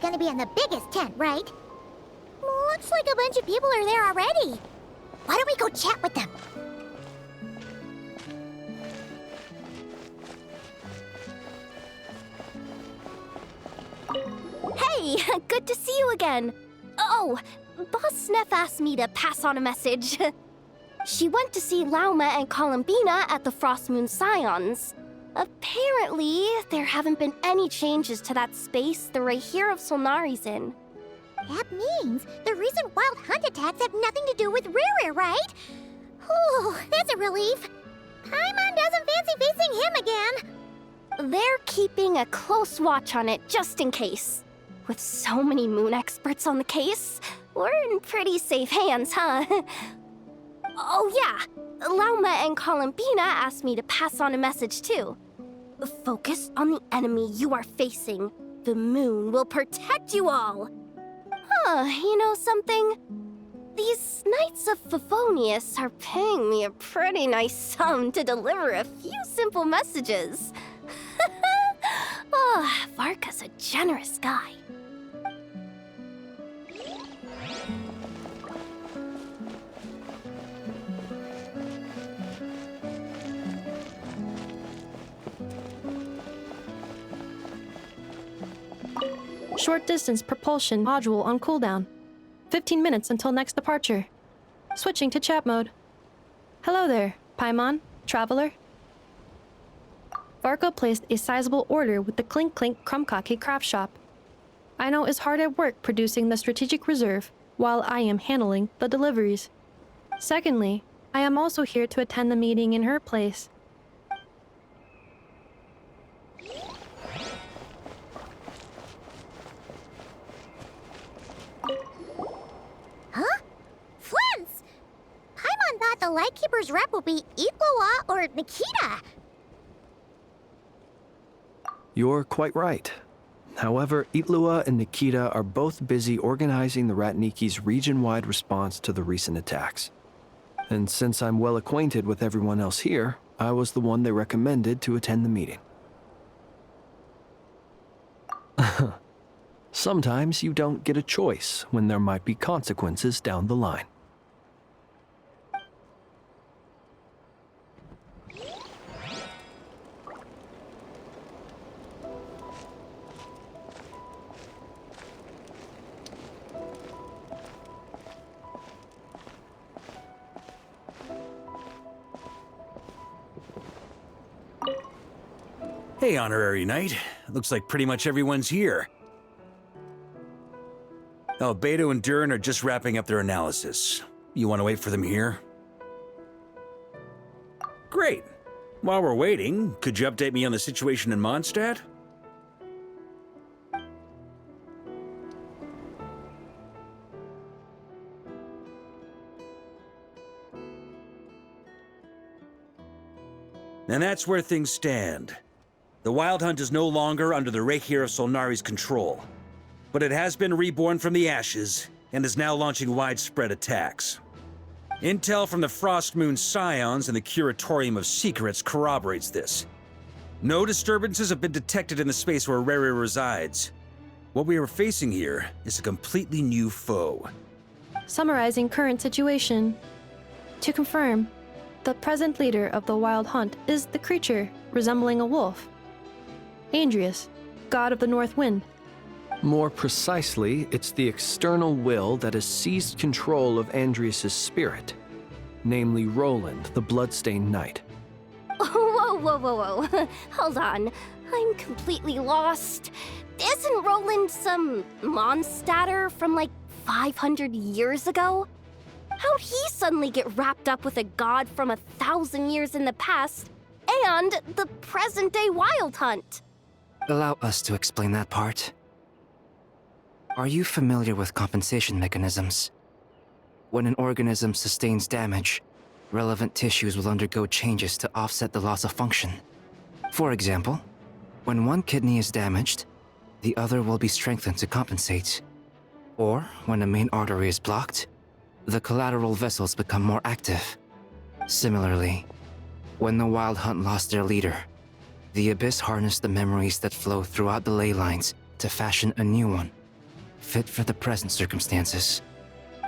gonna be in the biggest tent, right? Looks like a bunch of people are there already. Why don't we go chat with them? Hey, good to see you again. Oh, Boss Neff asked me to pass on a message. She went to see Lauma and Columbina at the Frost Moon Scions. Apparently, there haven't been any changes to that space the Rahir of Solnari's in. That means the recent wild hunt attacks have nothing to do with Riri, right? Whew, that's a relief. Paimon doesn't fancy facing him again. They're keeping a close watch on it just in case. With so many moon experts on the case, we're in pretty safe hands, huh? Oh yeah, Lauma and Columbina asked me to pass on a message too. Focus on the enemy you are facing. The moon will protect you all. You know something? These Knights of Favonius are paying me a pretty nice sum to deliver a few simple messages. Varka's a generous guy. Short distance propulsion module on cooldown. 15 minutes until next departure. Switching to chat mode. Hello there, Paimon, traveler. Varka placed a sizable order with the Clink Clink Krumkake craft shop. Aino is hard at work producing the strategic reserve, while I am handling the deliveries. Secondly, I am also here to attend the meeting in her place. Huh? Flint's! Paimon thought the Lightkeeper's rep would be Iqua or Nikita. You're quite right. However, Itlua and Nikita are both busy organizing the Ratniki's region-wide response to the recent attacks. And since I'm well acquainted with everyone else here, I was the one they recommended to attend the meeting. Sometimes you don't get a choice when there might be consequences down the line. Hey, Honorary Knight. Looks like pretty much everyone's here. Oh, Beto and Durin are just wrapping up their analysis. You want to wait for them here? Great. While we're waiting, could you update me on the situation in Mondstadt? And that's where things stand. The Wild Hunt is no longer under the Rahir of Solnari's control, but it has been reborn from the ashes and is now launching widespread attacks. Intel from the Frost Moon Scions and the Curatorium of Secrets corroborates this. No disturbances have been detected in the space where Riri resides. What we are facing here is a completely new foe. Summarizing current situation. To confirm, the present leader of the Wild Hunt is the creature resembling a wolf. Andrius, god of the North Wind. More precisely, it's the external will that has seized control of Andrius' spirit, namely Roland, the Bloodstained Knight. Whoa. Hold on. I'm completely lost. Isn't Roland some Mondstadter from like 500 years ago? How'd he suddenly get wrapped up with a god from 1,000 years in the past and the present-day Wild Hunt? Allow us to explain that part. Are you familiar with compensation mechanisms? When an organism sustains damage, relevant tissues will undergo changes to offset the loss of function. For example, when one kidney is damaged, the other will be strengthened to compensate. Or when a main artery is blocked, the collateral vessels become more active. Similarly, when the Wild Hunt lost their leader, the Abyss harnessed the memories that flow throughout the ley lines to fashion a new one. fit for the present circumstances.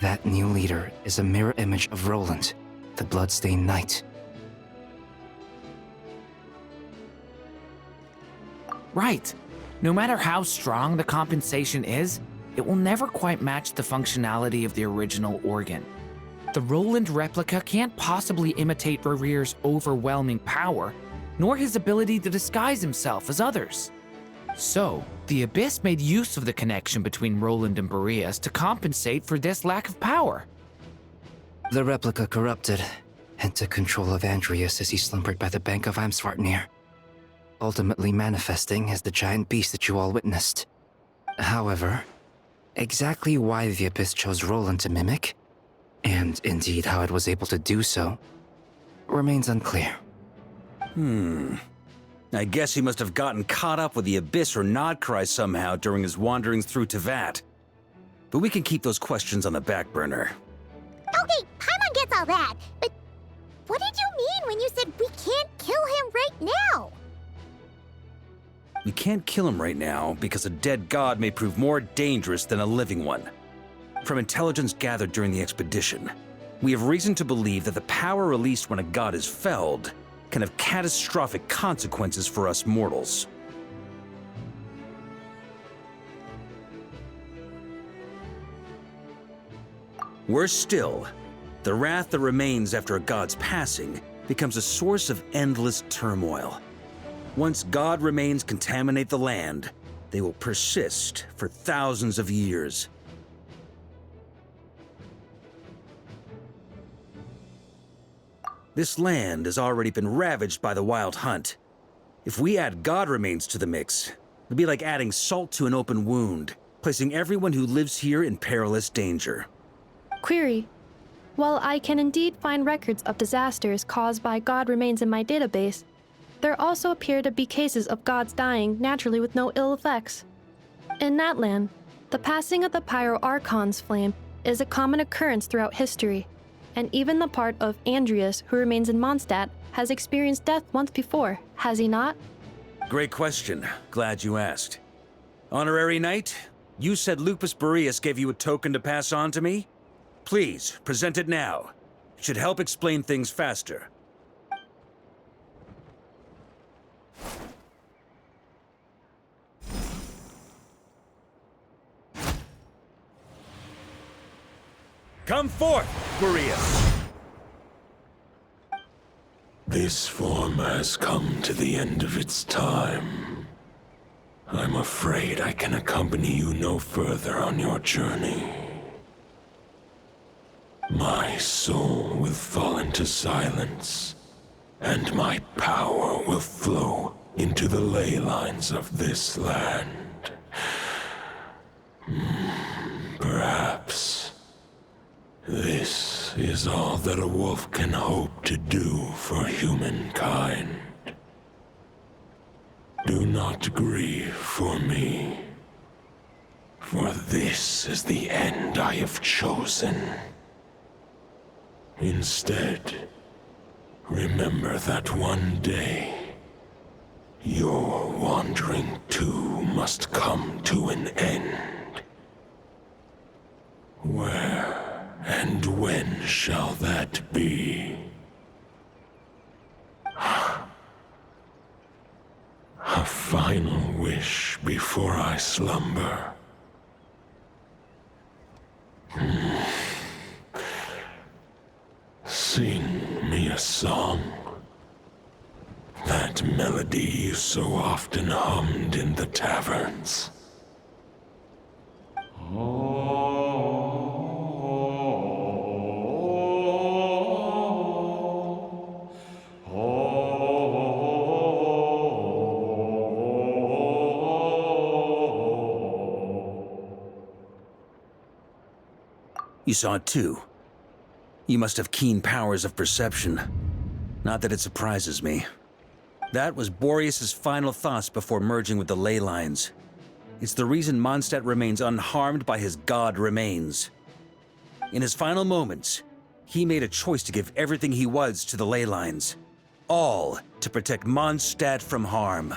That new leader is a mirror image of Roland, the Bloodstained Knight. Right. No matter how strong the compensation is, it will never quite match the functionality of the original organ. The Roland replica can't possibly imitate Rerear's overwhelming power, nor his ability to disguise himself as others. So, the Abyss made use of the connection between Roland and Boreas to compensate for this lack of power. The replica corrupted and took control of Andreas as he slumbered by the bank of Eimsvartnir, ultimately manifesting as the giant beast that you all witnessed. However, exactly why the Abyss chose Roland to mimic, and indeed how it was able to do so, remains unclear. I guess he must have gotten caught up with the Abyss or Nodcry somehow during his wanderings through Tevat. But we can keep those questions on the back burner. Okay, Paimon gets all that, but what did you mean when you said we can't kill him right now? We can't kill him right now because a dead god may prove more dangerous than a living one. From intelligence gathered during the expedition, we have reason to believe that the power released when a god is felled can have catastrophic consequences for us mortals. Worse still, the wrath that remains after a god's passing becomes a source of endless turmoil. Once god remains contaminate the land, they will persist for thousands of years. This land has already been ravaged by the Wild Hunt. If we add god remains to the mix, it'd be like adding salt to an open wound, placing everyone who lives here in perilous danger. Query. While I can indeed find records of disasters caused by god remains in my database, there also appear to be cases of gods dying naturally with no ill effects. In that land, the passing of the Pyro Archon's flame is a common occurrence throughout history, and even the part of Andreas who remains in Mondstadt has experienced death once before, has he not? Great question. Glad you asked. Honorary Knight, you said Lupus Boreas gave you a token to pass on to me? Please, present it now. It should help explain things faster. Come forth, Boreas! This form has come to the end of its time. I'm afraid I can accompany you no further on your journey. My soul will fall into silence, and my power will flow into the ley lines of this land. Perhaps this is all that a wolf can hope to do for humankind. Do not grieve for me, for this is the end I have chosen. Instead, remember that one day, your wandering too must come to an end. Where and when shall that be? A final wish before I slumber. Sing me a song. That melody you so often hummed in the taverns. You saw it too. You must have keen powers of perception. Not that it surprises me. That was Boreas' final thoughts before merging with the ley lines. It's the reason Mondstadt remains unharmed by his god remains. In his final moments, he made a choice to give everything he was to the ley lines. All to protect Mondstadt from harm.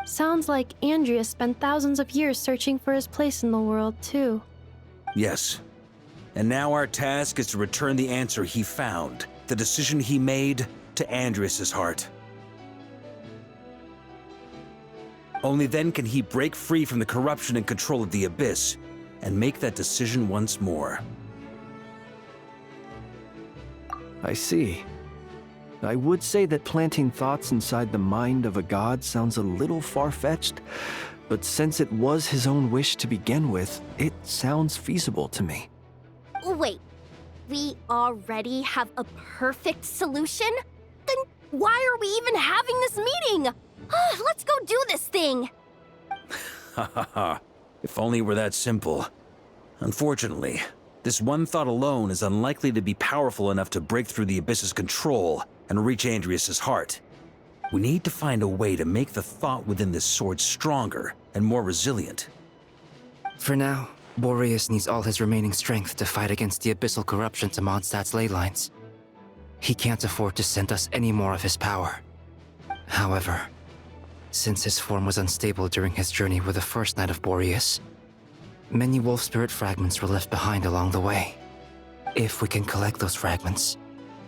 Sounds like Andreas spent thousands of years searching for his place in the world, too. Yes. And now our task is to return the answer he found, the decision he made, to Andreas' heart. Only then can he break free from the corruption and control of the Abyss and make that decision once more. I see. I would say that planting thoughts inside the mind of a god sounds a little far-fetched, but since it was his own wish to begin with, it sounds feasible to me. Wait, we already have a perfect solution? Then why are we even having this meeting? Let's go do this thing! Ha ha ha. If only it were that simple. Unfortunately, this one thought alone is unlikely to be powerful enough to break through the Abyss's control and reach Andreas' heart. We need to find a way to make the thought within this sword stronger and more resilient. For now, Boreas needs all his remaining strength to fight against the abyssal corruption to Mondstadt's ley lines. He can't afford to send us any more of his power. However, since his form was unstable during his journey with the first night of Boreas, many wolf spirit fragments were left behind along the way. If we can collect those fragments,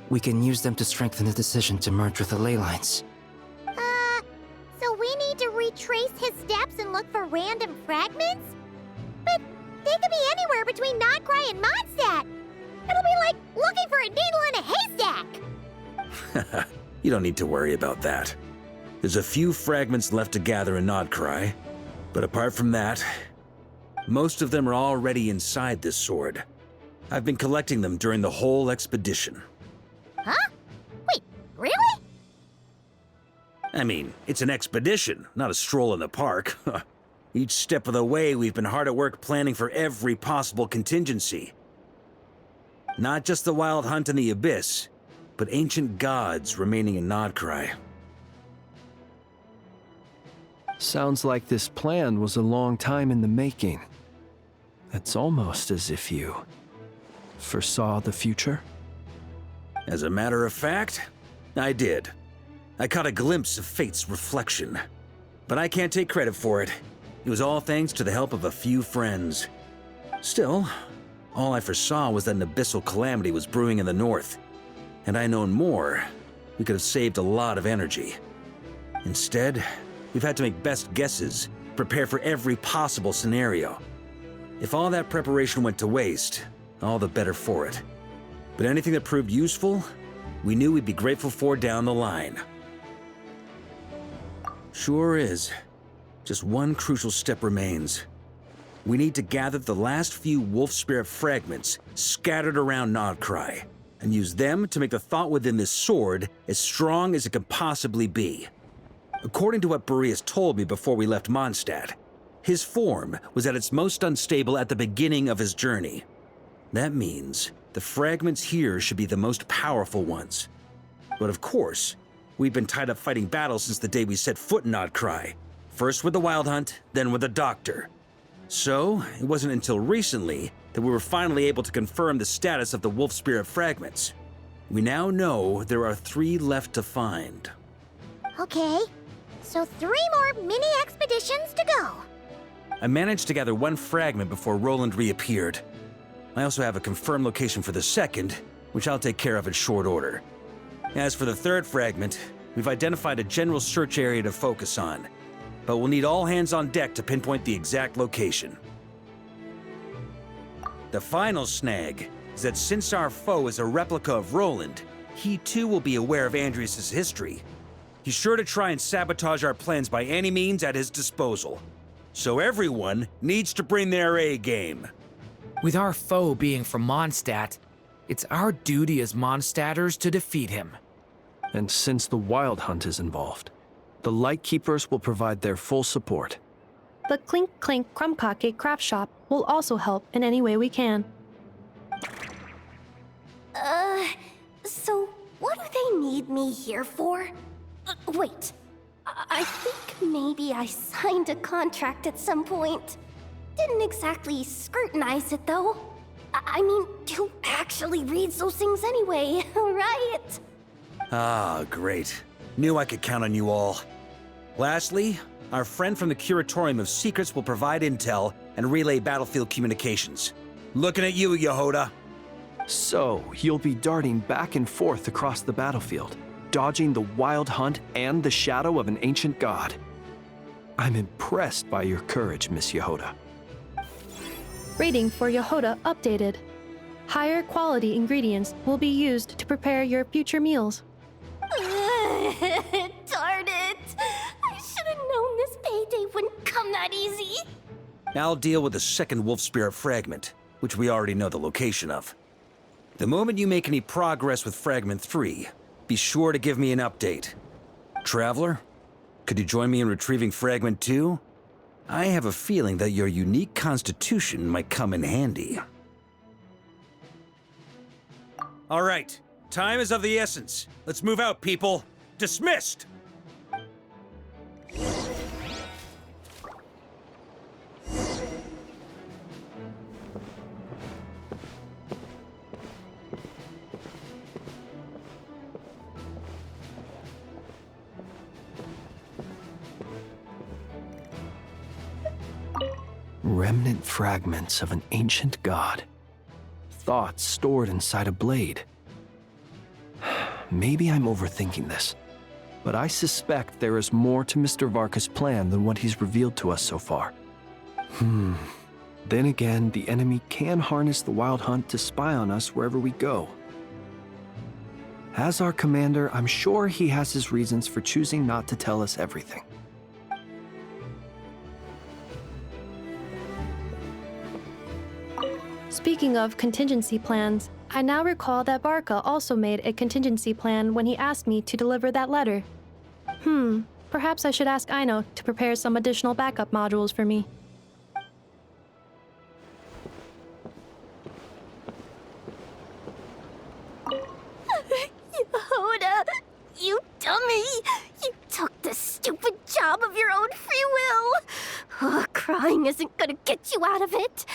we can use them to strengthen the decision to merge with the ley lines. So we need to retrace his steps and look for random fragments? But they could be anywhere between Nodcry and Mondstadt. It'll be like looking for a needle in a haystack. You don't need to worry about that. There's a few fragments left to gather in Nodcry, but apart from that, most of them are already inside this sword. I've been collecting them during the whole expedition. Huh? Wait, really? I mean, it's an expedition, not a stroll in the park. Each step of the way, we've been hard at work planning for every possible contingency. Not just the Wild Hunt in the Abyss, but ancient gods remaining in Nodcry. Sounds like this plan was a long time in the making. It's almost as if you foresaw the future. As a matter of fact, I did. I caught a glimpse of fate's reflection. But I can't take credit for it. It was all thanks to the help of a few friends. Still, all I foresaw was that an abyssal calamity was brewing in the north. Had I known more, we could have saved a lot of energy. Instead, we've had to make best guesses, prepare for every possible scenario. If all that preparation went to waste, all the better for it. But anything that proved useful, we knew we'd be grateful for down the line. Sure is. Just one crucial step remains. We need to gather the last few wolf spirit fragments scattered around Nodcry, and use them to make the thought within this sword as strong as it can possibly be. According to what Boreas told me before we left Mondstadt, his form was at its most unstable at the beginning of his journey. That means the fragments here should be the most powerful ones. But of course, we've been tied up fighting battles since the day we set foot in Nodcry. First with the Wild Hunt, then with the Doctor. So, it wasn't until recently that we were finally able to confirm the status of the Wolf Spirit fragments. We now know there are 3 left to find. Okay, so 3 more mini expeditions to go. I managed to gather 1 fragment before Roland reappeared. I also have a confirmed location for the second, which I'll take care of in short order. As for the 3rd fragment, we've identified a general search area to focus on, but we'll need all hands on deck to pinpoint the exact location. The final snag is that since our foe is a replica of Roland, he too will be aware of Andreas' history. He's sure to try and sabotage our plans by any means at his disposal. So everyone needs to bring their A game. With our foe being from Mondstadt, it's our duty as Mondstadters to defeat him. And since the Wild Hunt is involved, the Lightkeepers will provide their full support. The Clink Clink Krumkake craft shop will also help in any way we can. So what do they need me here for? Wait, I think maybe I signed a contract at some point. Didn't exactly scrutinize it, though. I mean, who actually reads those things anyway, right? Ah, great. Knew I could count on you all. Lastly, Our friend from the Curatorium of Secrets will provide intel and relay battlefield communications. Looking at you, Yehoda. So, you'll be darting back and forth across the battlefield, dodging the wild hunt and the shadow of an ancient god. I'm impressed by your courage, Miss Yehoda. Rating for Yehoda updated. Higher quality ingredients will be used to prepare your future meals. Darn it! I should have known this payday wouldn't come that easy. I'll deal with the second wolf spirit fragment, which we already know the location of. The moment you make any progress with Fragment 3, be sure to give me an update. Traveler, could you join me in retrieving Fragment 2? I have a feeling that your unique constitution might come in handy. All right, time is of the essence. Let's move out, people. Dismissed! Remnant fragments of an ancient god. Thoughts stored inside a blade. Maybe I'm overthinking this, but I suspect there is more to Mr. Varka's plan than what he's revealed to us so far. Then again, the enemy can harness the Wild Hunt to spy on us wherever we go. As our commander, I'm sure he has his reasons for choosing not to tell us everything. Speaking of contingency plans, I now recall that Barca also made a contingency plan when he asked me to deliver that letter. Perhaps I should ask Aino to prepare some additional backup modules for me. Yehoda, you dummy! You took the stupid job of your own free will! Crying isn't gonna get you out of it.